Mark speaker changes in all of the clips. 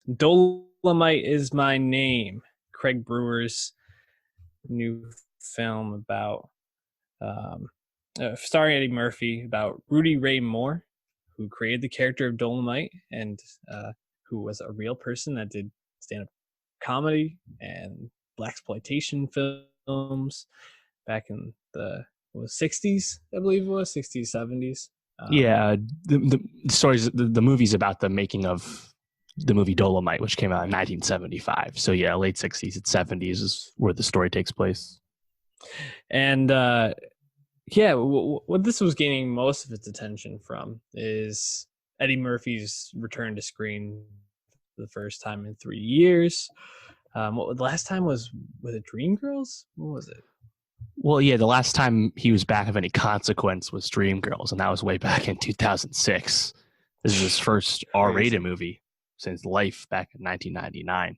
Speaker 1: Dolemite is My Name. Craig Brewer's new film about um, starring Eddie Murphy about Rudy Ray Moore, who created the character of Dolemite and who was a real person that did stand-up comedy and blaxploitation films back in the 60s, I believe it was 60s, 70s.
Speaker 2: Yeah, the stories, the movie's about the making of the movie Dolemite, which came out in 1975. So yeah, late 60s and 70s is where the story takes place.
Speaker 1: And yeah, what this was gaining most of its attention from is Eddie Murphy's return to screen for the first time in 3 years. What the last time was it Dreamgirls? What was it?
Speaker 2: Well, yeah, the last time he was back of any consequence was Dreamgirls, and that was way back in 2006. This is his first R-rated movie since Life back in 1999.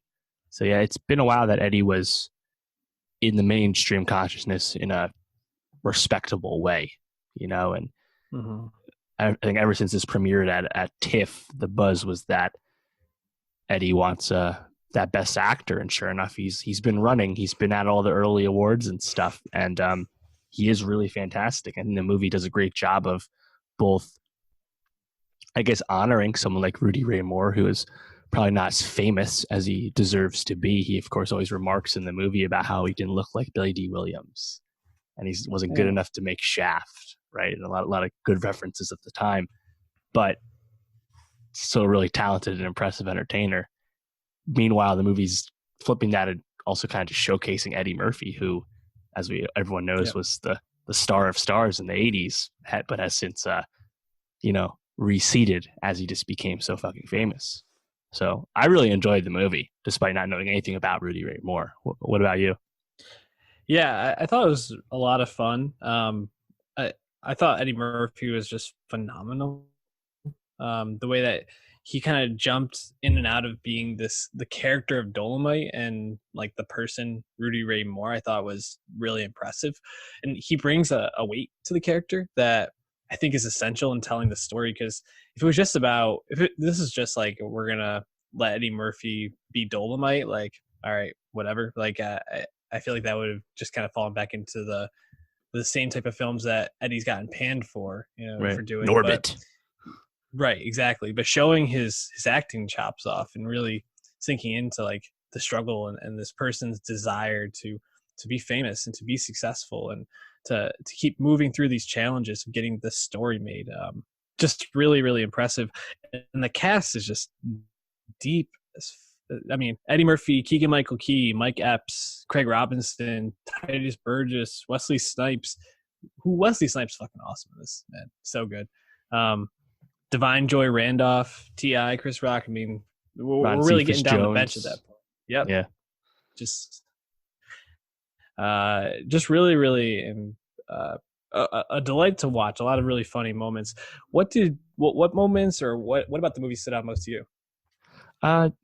Speaker 2: So yeah, it's been a while that Eddie was in the mainstream consciousness in a respectable way, and
Speaker 1: Mm-hmm.
Speaker 2: I think ever since this premiered at TIFF, the buzz was that Eddie wants that best actor, and sure enough, he's been running. He's been at all the early awards and stuff, and he is really fantastic. And the movie does a great job of both, I guess, honoring someone like Rudy Ray Moore, who is probably not as famous as he deserves to be. He, of course, always remarks in the movie about how he didn't look like Billy D. Williams, and he wasn't good enough to make Shaft, right? And a lot of good references at the time, but still a really talented and impressive entertainer. Meanwhile, the movie's flipping that and also kind of just showcasing Eddie Murphy, who, as everyone knows, was the star of stars in the 80s, but has since, receded as he just became so fucking famous. So I really enjoyed the movie, despite not knowing anything about Rudy Ray Moore. What about you?
Speaker 1: Yeah, I thought it was a lot of fun. I thought Eddie Murphy was just phenomenal. The way that he kind of jumped in and out of being the character of Dolemite and like the person Rudy Ray Moore, I thought was really impressive. And he brings a weight to the character that I think is essential in telling the story. Because if it was just about, this is just like, we're going to let Eddie Murphy be Dolemite, like, all right, whatever. Like, I feel like that would have just kind of fallen back into the same type of films that Eddie's gotten panned for,
Speaker 2: Right.
Speaker 1: for doing.
Speaker 2: Norbit.
Speaker 1: Right, exactly. But showing his acting chops off and really sinking into like the struggle and this person's desire to be famous and to be successful and to keep moving through these challenges of getting this story made. Just really, really impressive. And the cast is just deep. I mean, Eddie Murphy, Keegan-Michael Key, Mike Epps, Craig Robinson, Titus Burgess, Wesley Snipes. Wesley Snipes fucking awesome in this, man. So good. Divine Joy Randolph, T.I., Chris Rock. I mean, we're really getting down the bench at that point. Yep.
Speaker 2: Yeah.
Speaker 1: Just really, really a delight to watch. A lot of really funny moments. What moments or what about the movie stood out most to you?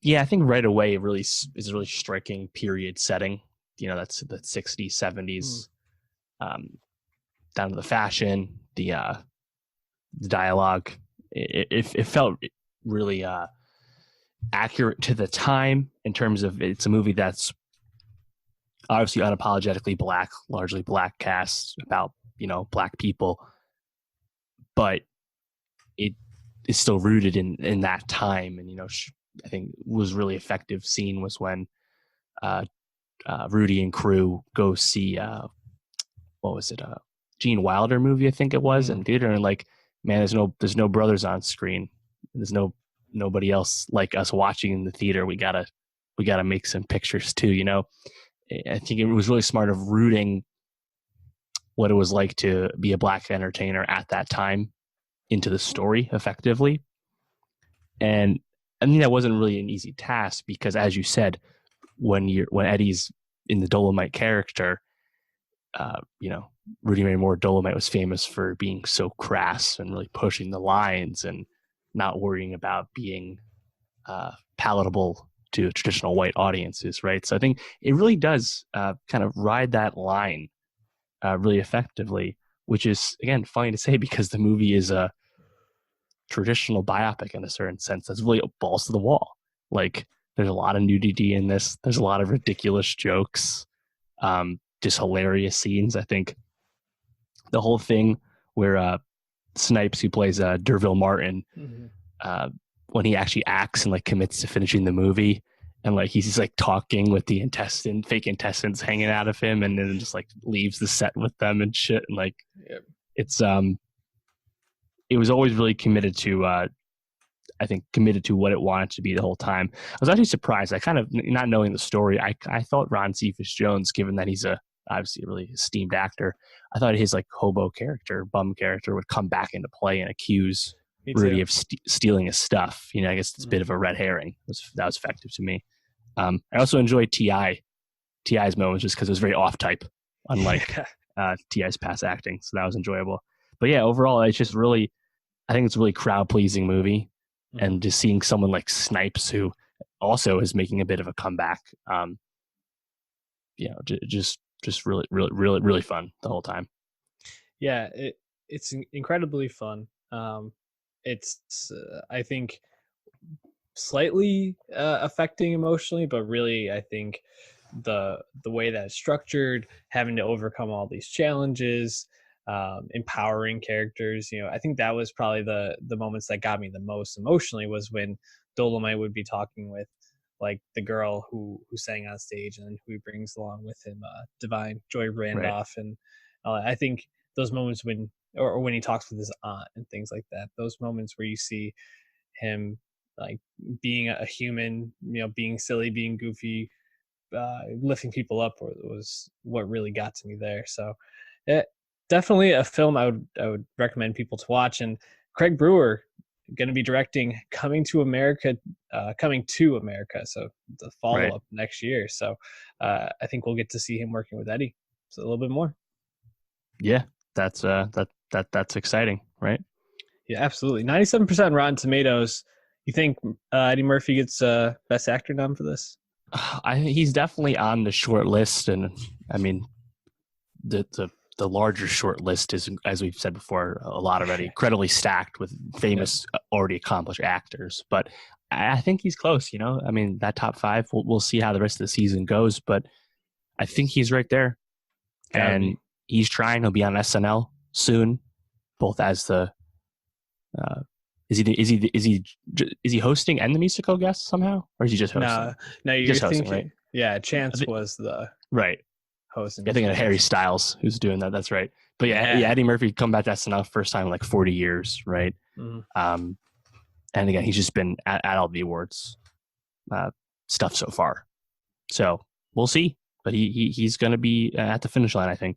Speaker 2: Yeah, I think right away it really is a really striking period setting. That's the 60s, 70s, down to the fashion, the dialogue. It felt really accurate to the time in terms of it's a movie that's obviously unapologetically black, largely black cast about, black people, but it is still rooted in that time. And, I think was really effective scene was when Rudy and crew go see, what was it? Gene Wilder movie, I think it was, in theater. And like, man, there's no brothers on screen. There's nobody else like us watching in the theater. We gotta make some pictures too. I think it was really smart of rooting what it was like to be a black entertainer at that time into the story effectively. And I mean, that wasn't really an easy task because, as you said, when Eddie's in the Dolemite character, Rudy Ray Moore Dolemite was famous for being so crass and really pushing the lines and not worrying about being palatable to traditional white audiences, right? So I think it really does kind of ride that line really effectively, which is, again, funny to say because the movie is a traditional biopic in a certain sense that's really balls to the wall. Like, There's a lot of nudity in this. There's a lot of ridiculous jokes, just hilarious scenes. I think the whole thing where Snipes, who plays Derville Martin,
Speaker 1: Mm-hmm.
Speaker 2: uh, when he actually acts and like commits to finishing the movie, and like he's just like talking with the fake intestines hanging out of him, and then just like leaves the set with them and shit. And like
Speaker 1: Yep.
Speaker 2: it's it was always really committed to I think committed to what it wanted to be the whole time. I was actually surprised. I kind of, not knowing the story, I thought Ron Cephas Jones, given that he's obviously a really esteemed actor, I thought his like hobo character, bum character, would come back into play and accuse
Speaker 1: Me
Speaker 2: Rudy
Speaker 1: too.
Speaker 2: of stealing his stuff. I guess it's a bit
Speaker 1: Mm-hmm.
Speaker 2: of a red herring. That was effective to me. I also enjoyed Ti's moments just because it was very off type, unlike Ti's past acting. So that was enjoyable. But yeah, overall, it's just really, I think it's a really crowd pleasing movie.
Speaker 1: Mm-hmm.
Speaker 2: And just seeing someone like Snipes, who also is making a bit of a comeback, just really fun the whole time.
Speaker 1: Yeah, it's incredibly fun. It's I think slightly affecting emotionally, but really I think the way that it's structured, having to overcome all these challenges, empowering characters. I think that was probably the moments that got me the most emotionally, was when Dolemite would be talking with like the girl who sang on stage, and who he brings along with him, Divine Joy
Speaker 2: Right.
Speaker 1: Randolph. And I think those moments when, or when he talks with his aunt and things like that, those moments where you see him like being a human, being silly, being goofy, lifting people up, was what really got to me there. So definitely a film I would recommend people to watch. And Craig Brewer going to be directing Coming to America, so the follow
Speaker 2: Right.
Speaker 1: up next year. So I think we'll get to see him working with Eddie so a little bit more.
Speaker 2: Yeah, that's that's exciting, right?
Speaker 1: Yeah, absolutely. 97% Rotten Tomatoes. You think Eddie Murphy gets Best Actor nom for this?
Speaker 2: He's definitely on the short list, and I mean the larger short list is, as we've said before, a lot already, incredibly stacked with famous, already accomplished actors. But I think he's close. I mean, that top five. We'll see how the rest of the season goes, but I think he's right there,
Speaker 1: Gotta
Speaker 2: and
Speaker 1: be.
Speaker 2: he's trying. He'll be on SNL soon, both as the. Is he hosting and the musical guest somehow, or is he just hosting?
Speaker 1: No, you're
Speaker 2: Just hosting, right?
Speaker 1: thinking. Yeah, Chance was the
Speaker 2: Right.
Speaker 1: host. And
Speaker 2: I think of
Speaker 1: musical
Speaker 2: Harry
Speaker 1: guest.
Speaker 2: Styles who's doing that. That's right. But yeah, Eddie Murphy come back to SNL first time in like 40 years, right?
Speaker 1: Mm-hmm.
Speaker 2: And again, he's just been at all the awards stuff so far. So we'll see. But he's going to be at the finish line, I think.